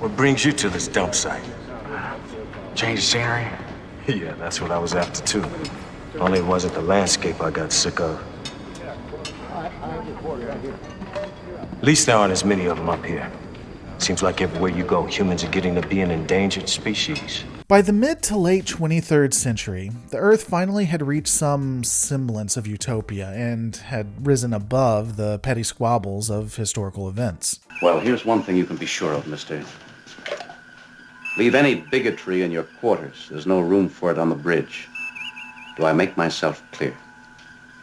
What brings you to this dump site? Change the scenery? Yeah, that's what I was after too. Only it wasn't the landscape I got sick of. At least there aren't as many of them up here. Seems like everywhere you go, humans are getting to be an endangered species. By the mid to late 23rd century, the Earth finally had reached some semblance of utopia and had risen above the petty squabbles of historical events. Well, here's one thing you can be sure of, mister. Leave any bigotry in your quarters. There's no room for it on the bridge. Do I make myself clear?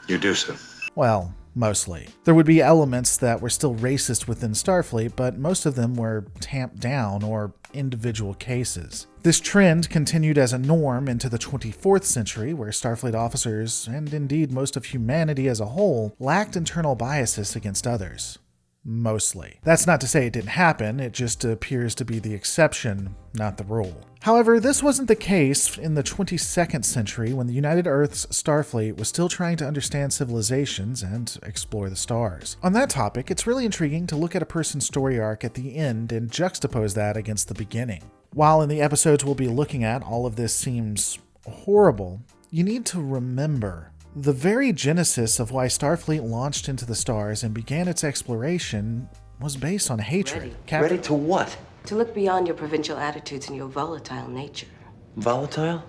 You do, sir. Well, mostly. There would be elements that were still racist within Starfleet, but most of them were tamped down or individual cases. This trend continued as a norm into the 24th century, where Starfleet officers, and indeed most of humanity as a whole, lacked internal biases against others. Mostly. That's not to say it didn't happen, it just appears to be the exception, not the rule. However, this wasn't the case in the 22nd century when the United Earth's Starfleet was still trying to understand civilizations and explore the stars. On that topic, it's really intriguing to look at a person's story arc at the end and juxtapose that against the beginning. While in the episodes we'll be looking at, all of this seems horrible, you need to remember the very genesis of why Starfleet launched into the stars and began its exploration was based on hatred. Ready to what? To look beyond your provincial attitudes and your volatile nature. Volatile?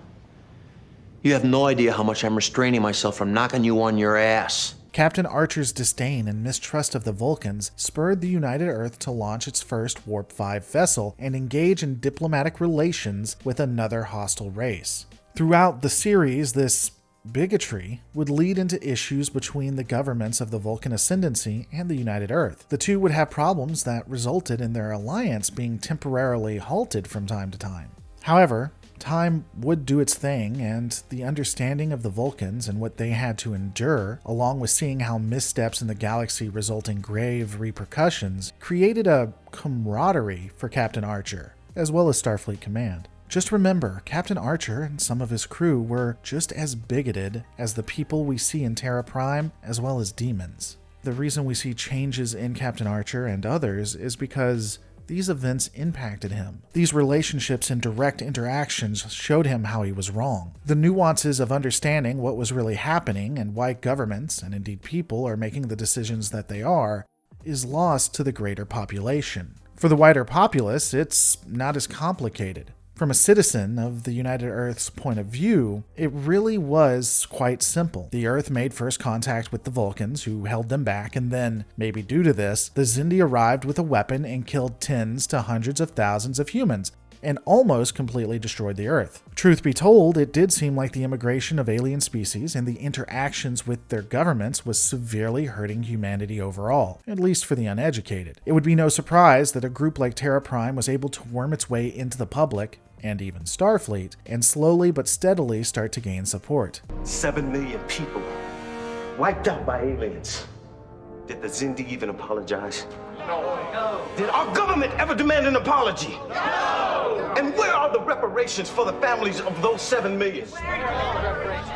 You have no idea how much I'm restraining myself from knocking you on your ass. Captain Archer's disdain and mistrust of the Vulcans spurred the United Earth to launch its first Warp 5 vessel and engage in diplomatic relations with another hostile race. Throughout the series, this bigotry would lead into issues between the governments of the Vulcan Ascendancy and the United Earth. The two would have problems that resulted in their alliance being temporarily halted from time to time. However, time would do its thing, and the understanding of the Vulcans and what they had to endure, along with seeing how missteps in the galaxy result in grave repercussions, created a camaraderie for Captain Archer, as well as Starfleet Command. Just remember, Captain Archer and some of his crew were just as bigoted as the people we see in Terra Prime, as well as demons. The reason we see changes in Captain Archer and others is because these events impacted him. These relationships and direct interactions showed him how he was wrong. The nuances of understanding what was really happening and why governments, and indeed people, are making the decisions that they are, is lost to the greater population. For the wider populace, it's not as complicated. From a citizen of the United Earth's point of view, it really was quite simple. The Earth made first contact with the Vulcans, who held them back, and then, maybe due to this, the Xindi arrived with a weapon and killed tens to hundreds of thousands of humans, and almost completely destroyed the Earth. Truth be told, it did seem like the immigration of alien species and the interactions with their governments was severely hurting humanity overall, at least for the uneducated. It would be no surprise that a group like Terra Prime was able to worm its way into the public, and even Starfleet, and slowly but steadily start to gain support. 7 million people wiped out by aliens. Did the Xindi even apologize? No. Did our government ever demand an apology? No. And where are the reparations for the families of those 7 million?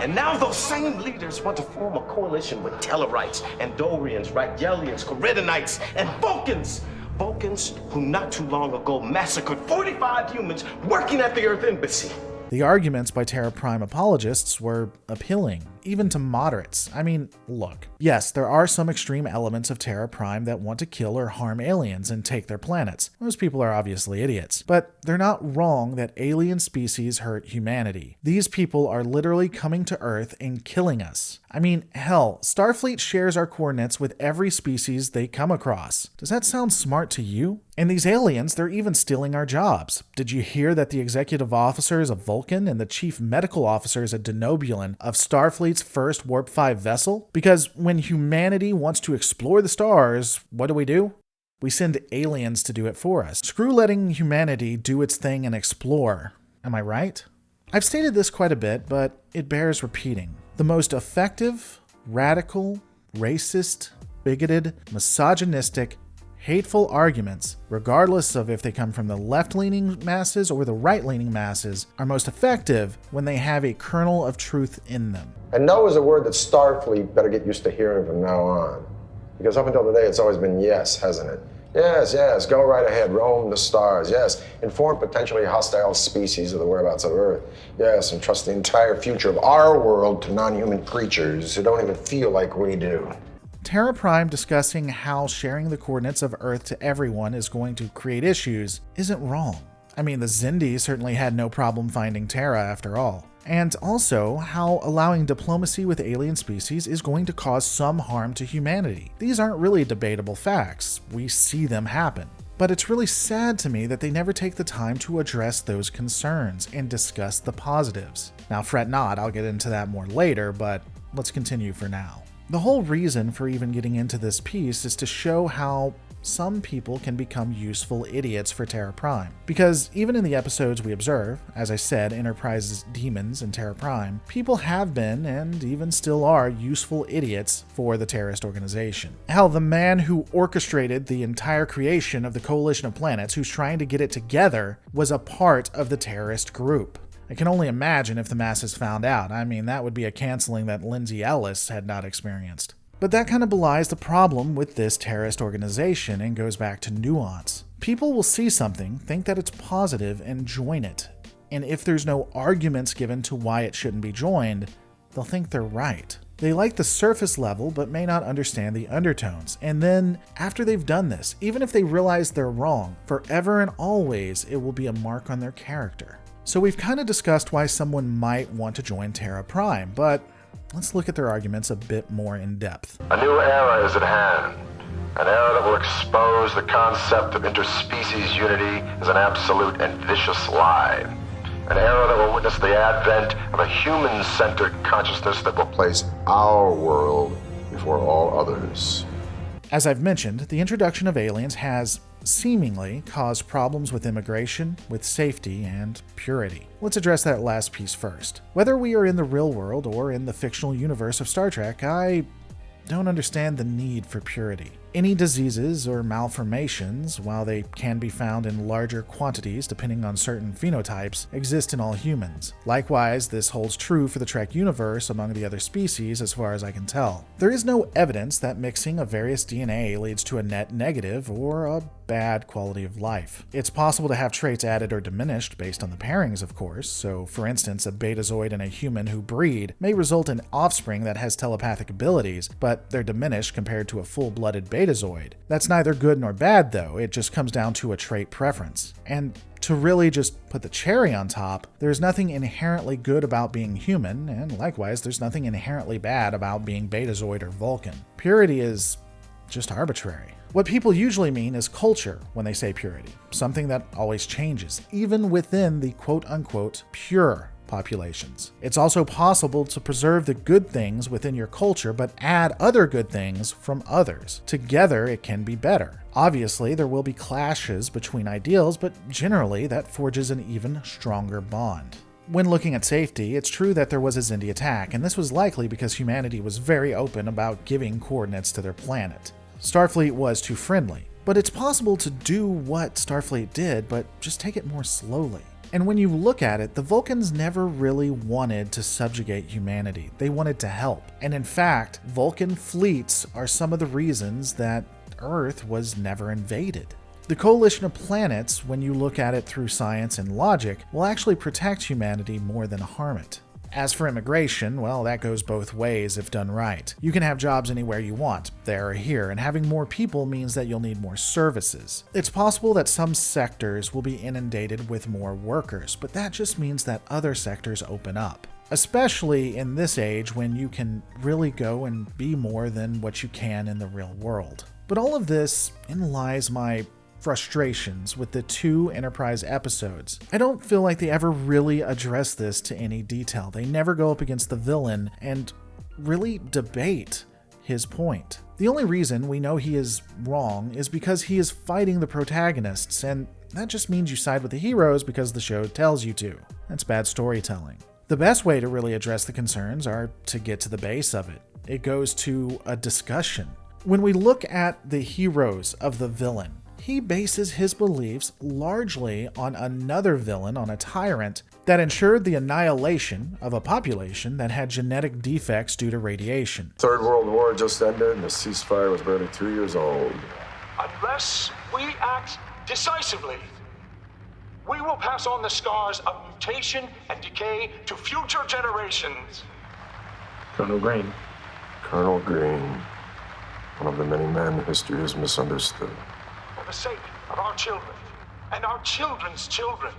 And now those same leaders want to form a coalition with Tellarites, Andorians, Ragyelians, Coridonites, and Vulcans. Vulcans who not too long ago massacred 45 humans working at the Earth Embassy. The arguments by Terra Prime apologists were appealing, even to moderates. I mean, look, yes, there are some extreme elements of Terra Prime that want to kill or harm aliens and take their planets. Those people are obviously idiots, but they're not wrong that alien species hurt humanity. These people are literally coming to Earth and killing us. I mean, hell, Starfleet shares our coordinates with every species they come across. Does that sound smart to you? And these aliens, they're even stealing our jobs. Did you hear that the executive officer is a Vulcan and the chief medical officer is a Denobulan of Starfleet's first Warp 5 vessel? Because when humanity wants to explore the stars, what do? We send aliens to do it for us. Screw letting humanity do its thing and explore. Am I right? I've stated this quite a bit, but it bears repeating. The most effective, radical, racist, bigoted, misogynistic, hateful arguments, regardless of if they come from the left-leaning masses or the right-leaning masses, are most effective when they have a kernel of truth in them. And no is a word that Starfleet better get used to hearing from now on. Because up until today, it's always been yes, hasn't it? Yes, go right ahead, roam the stars, yes. Inform potentially hostile species of the whereabouts of Earth, yes, and trust the entire future of our world to non-human creatures who don't even feel like we do. Terra Prime discussing how sharing the coordinates of Earth to everyone is going to create issues isn't wrong. I mean, the Xindi certainly had no problem finding Terra after all. And also, how allowing diplomacy with alien species is going to cause some harm to humanity. These aren't really debatable facts. We see them happen. But it's really sad to me that they never take the time to address those concerns and discuss the positives. Now, fret not, I'll get into that more later, but let's continue for now. The whole reason for even getting into this piece is to show how some people can become useful idiots for Terra Prime. Because even in the episodes we observe, as I said, Enterprise's demons and Terra Prime, people have been, and even still are, useful idiots for the terrorist organization. Hell, the man who orchestrated the entire creation of the coalition of planets who's trying to get it together was a part of the terrorist group. I can only imagine if the masses found out. I mean, that would be a canceling that Lindsay Ellis had not experienced. But that kind of belies the problem with this terrorist organization and goes back to nuance. People will see something, think that it's positive, and join it. And if there's no arguments given to why it shouldn't be joined, they'll think they're right. They like the surface level but may not understand the undertones. And then, after they've done this, even if they realize they're wrong, forever and always it will be a mark on their character. So we've kind of discussed why someone might want to join Terra Prime, but let's look at their arguments a bit more in depth. A new era is at hand. An era that will expose the concept of interspecies unity as an absolute and vicious lie. An era that will witness the advent of a human-centered consciousness that will place our world before all others. As I've mentioned, the introduction of aliens has seemingly caused problems with immigration, with safety, and purity. Let's address that last piece first. Whether we are in the real world or in the fictional universe of Star Trek, I don't understand the need for purity. Any diseases or malformations, while they can be found in larger quantities depending on certain phenotypes, exist in all humans. Likewise, this holds true for the Trek universe among the other species as far as I can tell. There is no evidence that mixing of various DNA leads to a net negative or a bad quality of life. It's possible to have traits added or diminished based on the pairings, of course. So, for instance, a betazoid and a human who breed may result in offspring that has telepathic abilities, but they're diminished compared to a full-blooded betazoid. That's neither good nor bad, though. It just comes down to a trait preference. And to really just put the cherry on top, there's nothing inherently good about being human, and likewise, there's nothing inherently bad about being betazoid or Vulcan. Purity is just arbitrary. What people usually mean is culture when they say purity, something that always changes, even within the quote-unquote pure populations. It's also possible to preserve the good things within your culture but add other good things from others. Together, it can be better. Obviously, there will be clashes between ideals, but generally that forges an even stronger bond. When looking at safety, it's true that there was a Xindi attack, and this was likely because humanity was very open about giving coordinates to their planet. Starfleet was too friendly, but it's possible to do what Starfleet did, but just take it more slowly. And when you look at it, the Vulcans never really wanted to subjugate humanity. They wanted to help. And in fact, Vulcan fleets are some of the reasons that Earth was never invaded. The coalition of planets, when you look at it through science and logic, will actually protect humanity more than harm it. As for immigration, well, that goes both ways if done right. You can have jobs anywhere you want, there or here, and having more people means that you'll need more services. It's possible that some sectors will be inundated with more workers, but that just means that other sectors open up. Especially in this age when you can really go and be more than what you can in the real world. But all of this lies my frustrations with the 2 Enterprise episodes. I don't feel like they ever really address this to any detail. They never go up against the villain and really debate his point. The only reason we know he is wrong is because he is fighting the protagonists, and that just means you side with the heroes because the show tells you to. That's bad storytelling. The best way to really address the concerns are to get to the base of it. It goes to a discussion. When we look at the heroes of the villain, he bases his beliefs largely on another villain, on a tyrant, that ensured the annihilation of a population that had genetic defects due to radiation. Third World War just ended and the ceasefire was barely 2 years old. Unless we act decisively, we will pass on the scars of mutation and decay to future generations. Colonel Green. Colonel Green. One of the many men history has misunderstood. For the sake of our children and our children's children,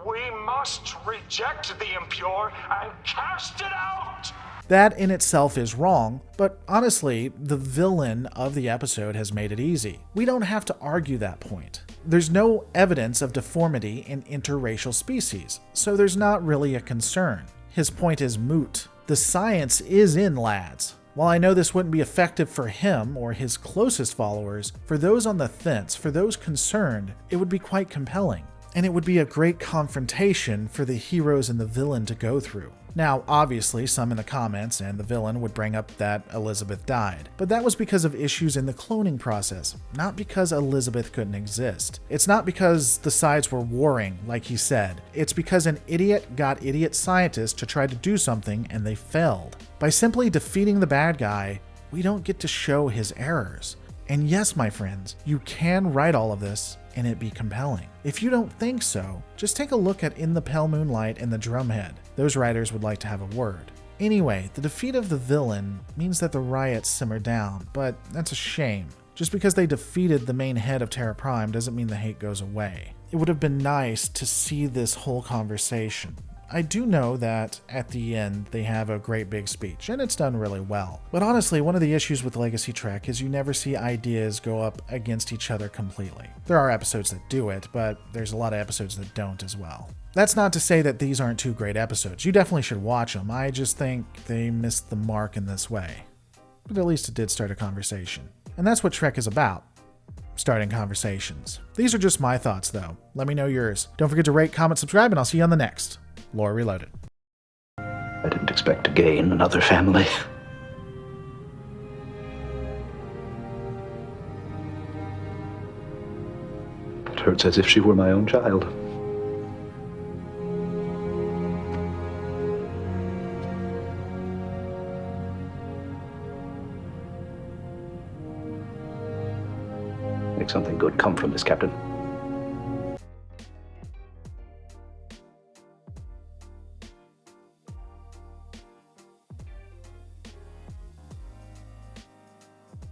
we must reject the impure and cast it out! That in itself is wrong, but honestly, the villain of the episode has made it easy. We don't have to argue that point. There's no evidence of deformity in interracial species, so there's not really a concern. His point is moot. The science is in, lads. While I know this wouldn't be effective for him or his closest followers, for those on the fence, for those concerned, it would be quite compelling. And it would be a great confrontation for the heroes and the villain to go through. Now, obviously, some in the comments and the villain would bring up that Elizabeth died, but that was because of issues in the cloning process, not because Elizabeth couldn't exist. It's not because the sides were warring, like he said. It's because an idiot got idiot scientists to try to do something and they failed. By simply defeating the bad guy, we don't get to show his errors. And yes, my friends, you can write all of this and it be compelling. If you don't think so, just take a look at In the Pale Moonlight and The Drumhead. Those writers would like to have a word. Anyway, the defeat of the villain means that the riots simmer down, but that's a shame. Just because they defeated the main head of Terra Prime doesn't mean the hate goes away. It would have been nice to see this whole conversation. I do know that at the end they have a great big speech, and it's done really well. But honestly, one of the issues with Legacy Trek is you never see ideas go up against each other completely. There are episodes that do it, but there's a lot of episodes that don't as well. That's not to say that these aren't two great episodes. You definitely should watch them. I just think they missed the mark in this way. But at least it did start a conversation. And that's what Trek is about. Starting conversations. These are just my thoughts, though. Let me know yours. Don't forget to rate, comment, subscribe, and I'll see you on the next Lore Reloaded. I didn't expect to gain another family. It hurts as if she were my own child. Make something good come from this, Captain.